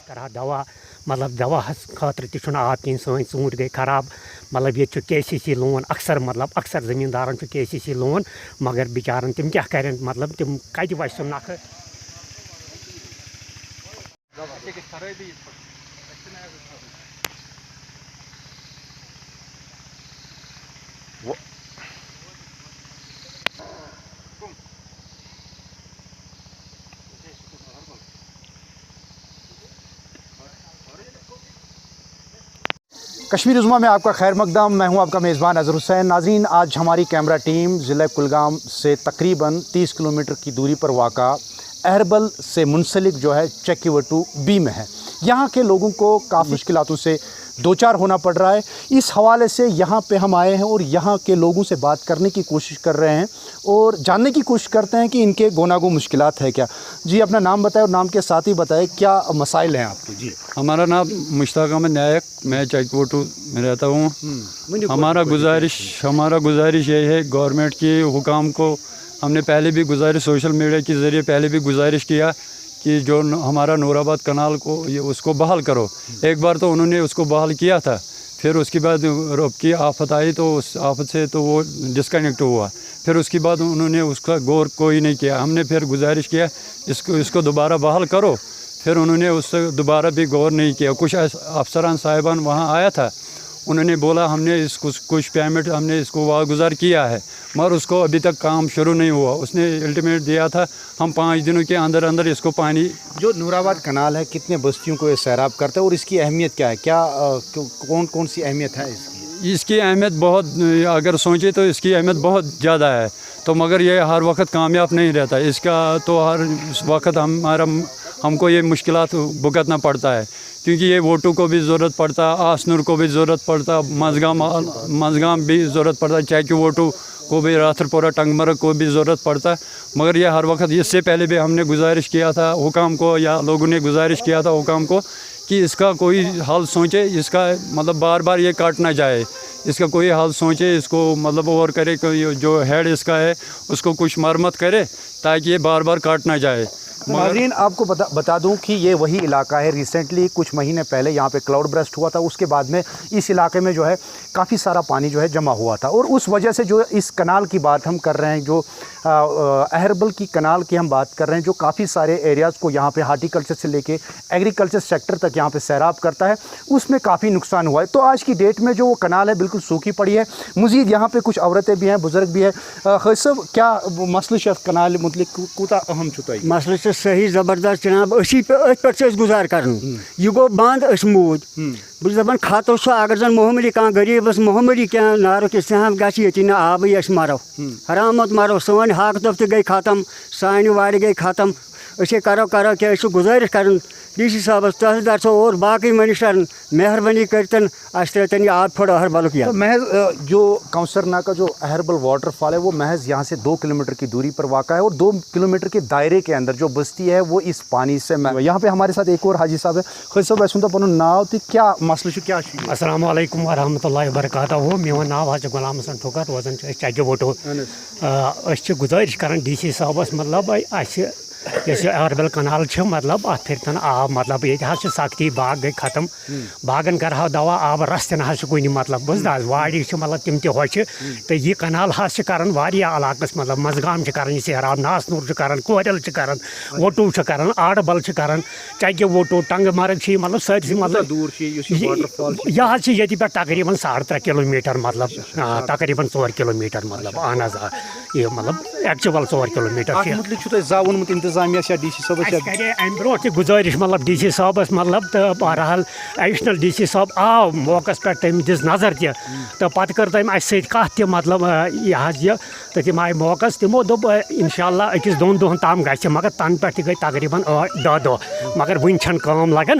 کرا دوا مطلب دوا خاطر تہ آب کہیں سن ژوٗنٛٹھۍ گئی خراب مطلب یہ KCC لون اکثر مطلب اکثر زمیندارن KCC لون مگر بچارن تم کیا کرن مطلب تم کتہ وسہِ سُہ نکھٕ کشمیر عظمیٰ میں آپ کا خیر مقدم، میں ہوں آپ کا میزبان اظہر حسین۔ ناظرین، آج ہماری کیمرہ ٹیم ضلع کلگام سے تقریباً 30 کلومیٹر کی دوری پر واقع اہربل سے منسلک جو ہے چکیوٹو B میں ہے۔ یہاں کے لوگوں کو کافی مشکلاتوں سے دوچار ہونا پڑ رہا ہے۔ اس حوالے سے یہاں پہ ہم آئے ہیں اور یہاں کے لوگوں سے بات کرنے کی کوشش کر رہے ہیں اور جاننے کی کوشش کرتے ہیں کہ ان کے گوناگو مشکلات ہے کیا۔ جی اپنا نام بتائیں اور نام کے ساتھ ہی بتائیں کیا مسائل ہیں آپ کے۔ جی ہمارا نام مشتاق احمد نائک، میں چکیوٹو میں رہتا ہوں۔ ہمارا گزارش یہ ہے گورنمنٹ کی حکام کو، ہم نے پہلے بھی گزارش سوشل میڈیا کے ذریعے پہلے بھی گزارش کیا کہ جو ہمارا نور آباد کنال کو اس کو بحال کرو۔ ایک بار تو انہوں نے اس کو بحال کیا تھا، پھر اس کے بعد رب کی آفت آئی تو اس آفت سے تو وہ ڈسکنیکٹ ہوا، پھر اس کے بعد انہوں نے اس کا غور کوئی نہیں کیا۔ ہم نے پھر گزارش کیا اس کو دوبارہ بحال کرو، پھر انہوں نے اس سے دوبارہ بھی غور نہیں کیا۔ کچھ افسران صاحبان وہاں آیا تھا، انہوں نے بولا ہم نے اس کو کچھ پیمنٹ ہم نے اس کو واگزار کیا ہے مگر اس کو ابھی تک کام شروع نہیں ہوا۔ اس نے الٹیمیٹ دیا تھا ہم 5 دنوں کے اندر اندر اس کو پانی۔ جو نور آباد کنال ہے کتنے بستیوں کو یہ سیراب کرتا ہے اور اس کی اہمیت کیا ہے؟ کیا کون سی اہمیت ہے اس کی؟ اس کی اہمیت بہت، اگر سوچے تو اس کی اہمیت بہت زیادہ ہے، تو مگر یہ ہر وقت کامیاب نہیں رہتا۔ اس کا تو ہر وقت ہم کو یہ مشکلات بھگتنا پڑتا ہے، کیونکہ یہ ووٹو کو بھی ضرورت پڑتا، آسنور کو بھی ضرورت پڑتا، مزگام بھی ضرورت پڑتا، چاکی ووٹو کو بھی، راتھر پورہ ٹنگ مرگ کو بھی ضرورت پڑتا ہے۔ مگر یہ ہر وقت، اس سے پہلے بھی ہم نے گزارش کیا تھا حکام کو، یا لوگوں نے گزارش کیا تھا حکام کو کہ اس کا کوئی حل سوچے، اس کا مطلب بار بار یہ کاٹ نہ جائے، اس کا کوئی حل سوچے، اس کو مطلب اور کرے کہ جو ہیڈ اس کا ہے اس کو کچھ مرمت کرے تاکہ یہ بار بار کاٹ نہ جائے۔ ناظرین آپ کو بتا دوں کہ یہ وہی علاقہ ہے، ریسنٹلی کچھ مہینے پہلے یہاں پہ کلاؤڈ برسٹ ہوا تھا، اس کے بعد میں اس علاقے میں جو ہے کافی سارا پانی جو ہے جمع ہوا تھا، اور اس وجہ سے جو اس کنال کی بات ہم کر رہے ہیں، جو اہربل کی کنال کی ہم بات کر رہے ہیں، جو کافی سارے ایریاز کو یہاں پہ ہارٹیکلچر سے لے کے ایگریکلچر سیکٹر تک یہاں پہ سیراب کرتا ہے، اس میں کافی نقصان ہوا ہے۔ تو آج کی ڈیٹ میں جو وہ کنال ہے بالکل سوکھی پڑی ہے۔ مزید یہاں پہ کچھ عورتیں بھی ہیں، بزرگ بھی ہیں۔ خالد صاحب کیا مسئلہ ہے کنال متعلق کوتا اہم چھُ؟ مسئلہ سے صحیح زبردست جناب، اسی پہ گزار کرن یہ گو بند موٗد بہٕ دپان خطو سُہ اگر زن معموٗلی کانٛہہ غریٖبس معموٗلی کینٛہہ نارُک استحام گژھِ ییٚتہِ نہٕ آبٕے أسۍ مرو حرامت مرو، سٲنۍ حق دۄہ تہِ گٔے ختم، سانہِ وارِ گٔے ختم۔ أسۍ کرو کہِ أسۍ چھِ گُزٲرِش کران DC صٲبس، تحصیلدار صٲب اور باقٕے منسٹرن مہربٲنی کٔرتن اَسہِ ترٛٲیتن یہ آب پھوڑ اہربلُک یلہٕ۔ محض جو کونسر نا کا جو اہربل واٹر فال ہے وہ محض یہاں سے 2 کلومیٹر کی دوری پر واقع ہے، اور 2 کلومیٹر کے دائرے کے اندر جو بستی ہے وہ اس پانی سے یہاں پہ ہمارے ساتھ ایک اور حاجی صاحب ہے۔ خالد صاحب اسن تو پنن ناو تہ کیا مسئلہ کیا؟ السلام علیکم ورحمۃ اللہ وبرکاتہ۔ میون ناو حظ غلام حسن ٹھوکر، روزان چکیوٹو۔ أسۍ چھِ گُزٲرِش کران DC صٲبس مطلب اَسہِ یُس یہِ اہربل کنال چھُ مطلب اتھ پھِرتن آب، مطلب ییٚتہِ حظ چھِ سختی، باغ گٔے ختم، باغن کرہاو دوا، آب رس تہِ نہ حظ چھُ کُنہِ، مطلب بوٗزتھٕ حظ، وارِ چھِ مطلب تِم تہِ ہوٚچھِ، تہٕ یہِ کنال حظ چھِ کران واریاہ علاقس، مطلب منٛزگام چھِ کران یہِ سیراب، ناسنوٗر چھِ کران، کورِل چھِ کران، وٹوٗ چھِ کران، آڈبل چھِ کران، چکہِ وٹوٗ، ٹنٛگہٕ مرگ چھِ مطلب سٲرسٕے، مطلب یہِ حظ چھِ ییٚتہِ پٮ۪ٹھ تقریٖبن 3.5 کِلوٗمیٖٹر، مطلب تقریٖبن 4 کِلوٗمیٖٹر، مطلب اہن حظ آ یہِ مطلب ایکچُول 4 کِلوٗمیٖٹر DC صٲبس کرے امہِ برونٛٹھ تہِ گُزٲرِش مطلب DC صٲبس، مطلب تہٕ بہرحال ایڈِشنل DC صٲب آو موقعس پٮ۪ٹھ، تٔمۍ دِژ نظر تہِ، تہٕ پتہٕ کٔر تٔمۍ اَسہِ سۭتۍ کتھ تہِ، مطلب یہِ حظ یہِ، تہٕ تِم آیہِ موقعس، تِمو دوٚپ انشاءاللہ 1-2 دۄہن تام گژھِ، مگر تنہٕ پٮ۪ٹھ تہِ گٔے تقریٖبن 10 دۄہ، مگر وُنہِ چھنہٕ کٲم لگان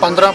15